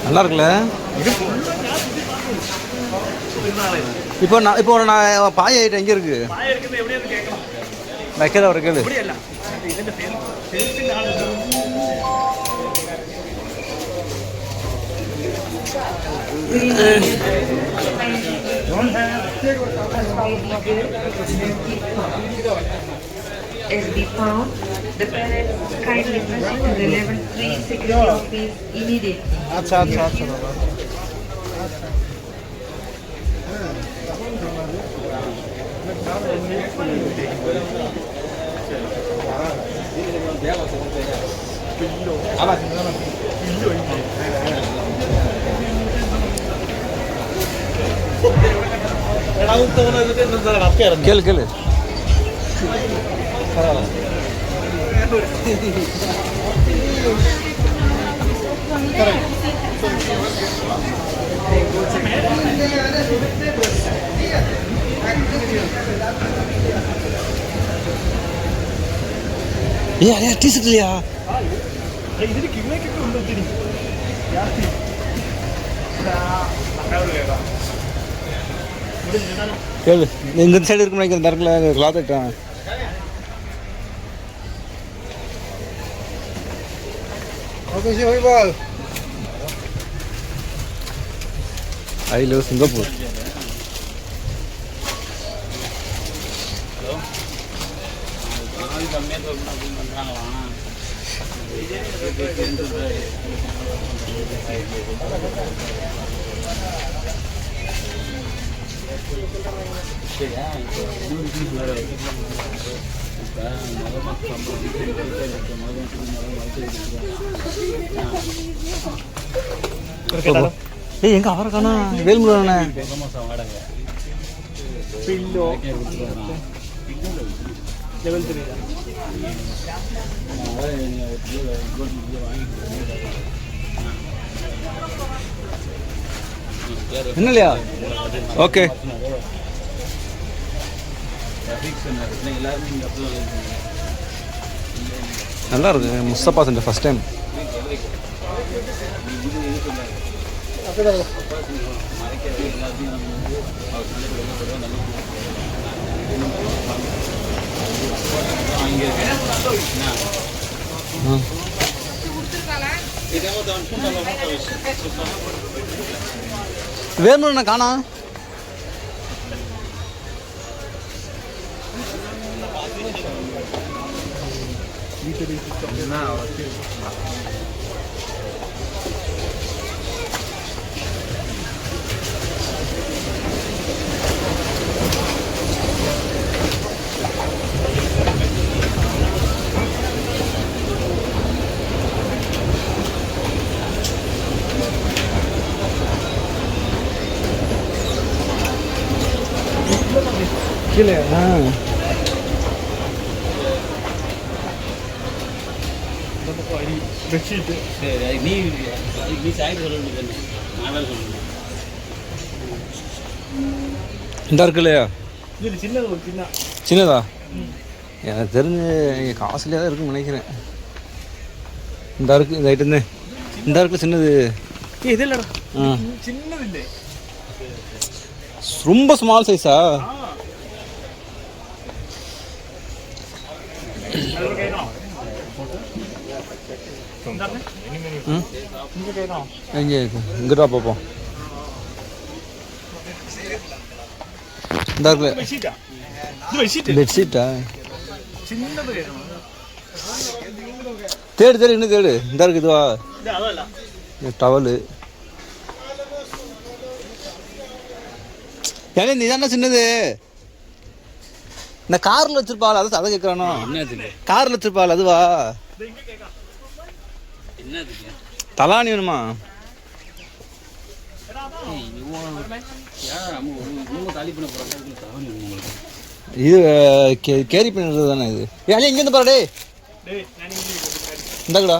நல்லா இருக்குல்ல. இப்போ நான் பாய ஐட்டம் எங்கே இருக்கு? வைக்கிற ஒரு கேளு. As we found, the parents kindly proceed to the level 3 security office immediately. अच्छा अच्छा अच्छा கேளு கேளு. ஏ டீஷர்ட் இல்லையா? கேளு. இந்த சைடு இருக்கு நினைக்கிறேன். தரக்குல cloth item. I love Singapore. ஏய் எங்க அவரை காணா? வேல்முருகனே பில்லோ லெவல் 3 என்ன இல்லையா? ஓகே நல்லா இருக்கு. Mustafa Centre first time. வேணும்னா காணா? கீழே பெட்ஷீட்டு நீ சாய்டு சொல்ல வேண்டியது. இந்த இருக்கு இல்லையா? சின்னது ஒரு சின்னதா? எனக்கு தெரிஞ்சு காஸ்ட்லியாக தான் இருக்குன்னு நினைக்கிறேன். இந்த இருக்கு இந்த ஐட்டம் தான். இந்த இருக்குல்ல சின்னது. இது இல்லைடா சின்னது இல்லை, ரொம்ப ஸ்மால் சைஸா? இங்கடா பார்ப்போம். இந்த இருக்குல்ல பெட்ஷீட்டா? தேடு தேடு இன்னும் தேடு. இந்த இருக்கு இதுவா? டவலு. ஏன்னா நீ தானே சின்னது இந்த கார்ல வச்சிருப்பாள், அதை கேட்கறானோ? கார்ல வச்சிருப்பாள் அதுவா? தலானி வேணுமா? இது கேரி பண்ணுறது தானே இது. ஏன் இங்கேருந்து பாரு டே இந்தாக்கடா.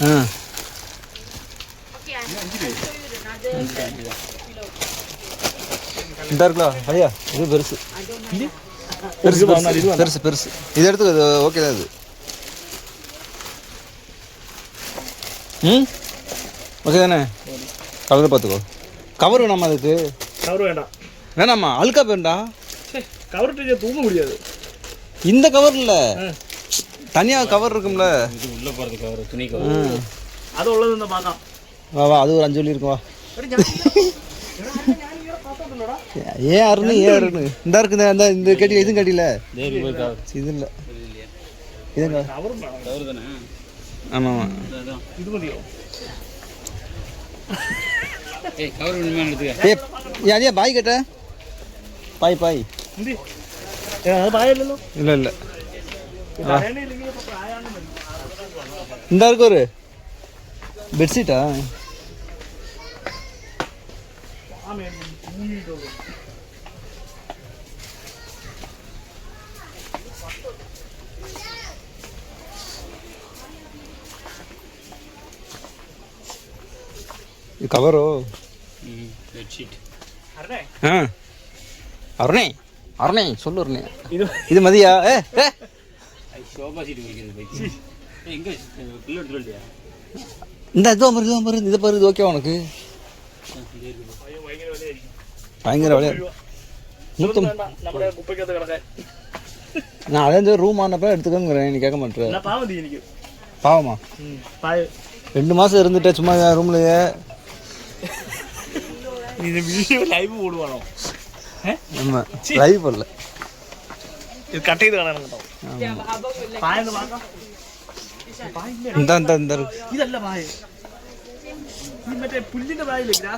ஆ இந்த இருக்குல்ல ஐயா, இது பெருசு பெருசு பெருசு பெருசு. இது எடுத்து ஓகே தான் இது. ம் ஓகே தானே? கலரை பார்த்துக்கோ. கவர் வேணாமா அதுக்கு? கவர் வேண்டாம். வேணாமா? அழுக்கா வேண்டா. கவர் தூங்க முடியாது. இந்த கவர் இல்லை, தனியாக கவர் இருக்கும்ல. இது உள்ளே போகிறது கவர், துணி கவர். அது உள்ளது இந்த பார்க்கலாம். வா வா, அது ஒரு 5 வழி இருக்கும் வா. ஏன் அருணு ஏன் அருணு இந்த இருக்குது. அந்த இந்த கட்டி இதுவும் கட்டில இது இல்லை இதுங்க. ஆமாம் ஆமாம். இது மதியம் ஏ பாய் கேட்ட பாய் பாய் இல்லை இல்லை இந்த இருக்கு ஒரு பெட்ஷீட்டா. கவரோ பெட்ஷீட். ஆ அருணே அருணே சொல்லு அருணே. இது மதியா? ஏ ஏ சோபா சீட் வைக்கிறது எங்க பிள்ளை எடுத்துட்டியா? இந்த இதுவும் பாரு இதை பாரு. இது ஓகே உனக்கு? பயங்கர விளையா 150. நான் அதே ரூம் ஆனப்ப எடுத்துக்கோங்கிறேன். நீ கேட்க மாட்டேன். பாவமா? 2 மாதம் இருந்துட்டேன் சும்மா ரூம்லையே. இந்த வீடியோ லைவ் போடுவானோ? ஆமாம் லைவ் போடல. இது கட்டைது காண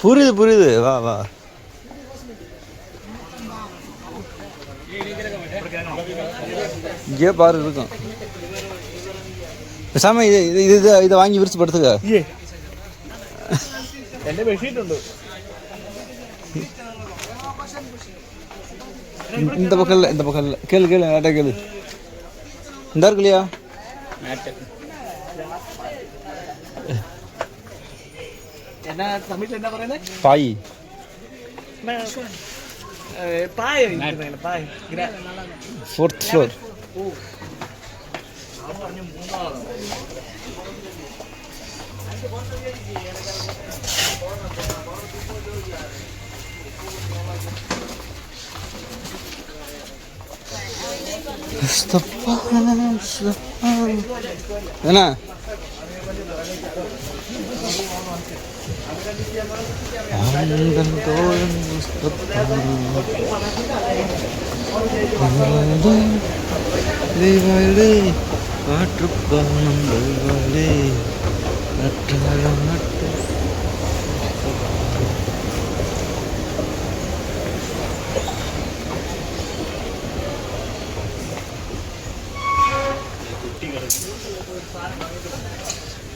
புரியுது புரியுது. வா வா. இங்கே பாரு இருக்கும். பேசாம இதை வாங்கி விரிச்சு படுத்துக்க. இந்த பக்கம் இல்லை, இந்த பக்கம் இல்லை. கேளு கேளு கேட்டா கேளு. இந்த இருக்கு இல்லையா? பாய் பாய் 4th floor. என்ன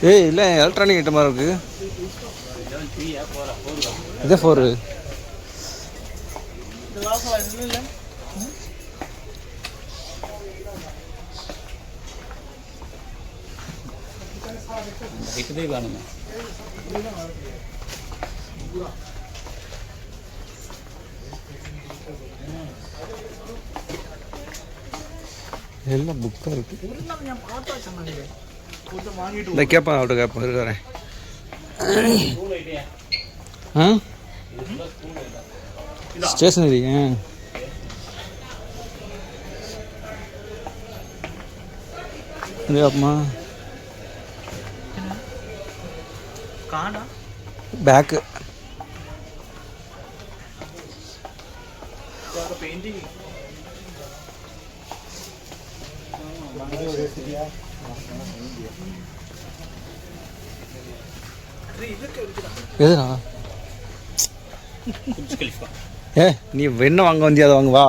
ஏய் இல்லை எலக்ட்ரானிக் ஐட்டமாக இருக்குது. இதே 4 எல்லாம் புக்காக இருக்குது. இந்த கேட்பேன் அவட்ட கேட்பேன் இருக்கிறேன். ஆ ஸ்டேஷனரி. அப்பமா பேக்கு எதுனா? ஏ நீ என்ன வாங்க வந்தியா? அதை வாங்க வா.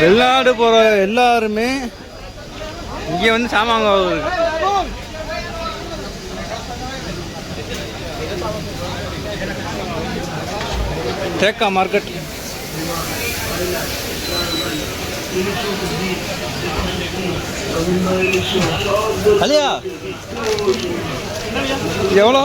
வெளிநாடு போகிற எல்லாருமே இங்கே வந்து சாமான் வாங்குவாங்க. தேக்கா மார்க்கெட். அலியா எவ்வளோ?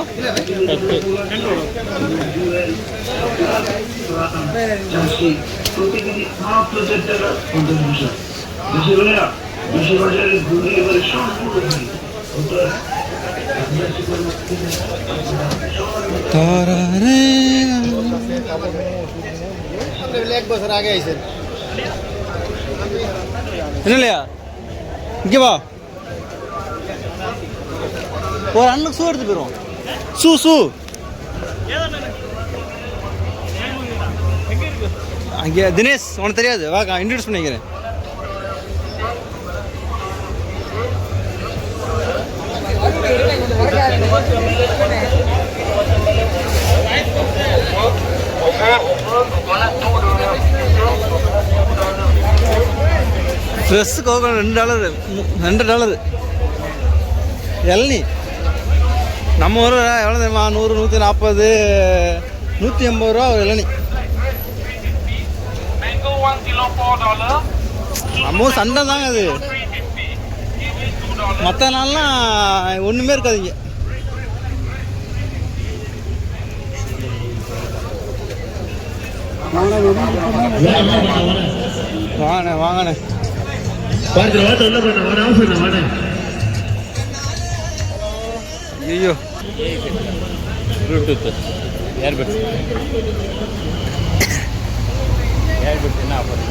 என்னலையா இங்கே வா, ஒரு அண்ணனுக்கு ஷூ எடுத்து போயிடுவோம். ஷூ அங்கே தினேஷ் உனக்கு தெரியாது, வா இன்ட்ரடியூஸ் பண்ணிக்கிறேன். ட்ரெஸ்ஸு கோகம் $2 இளநீ. நம்ம ஊரில் எவ்வளோ தெரியுமா? 100, 140, 180 ரூபா ஒரு இளநீ. நம்ம ஊர் சண்டை தாங்க அது. மற்ற நாள்லாம் ஒன்றுமே இருக்காதுங்க. வாங்கண்ணே வாங்கண்ணே. ஐயோ ப்ளூடூத் ஏர்பட்ஸ் என்ன ஆஃபர்?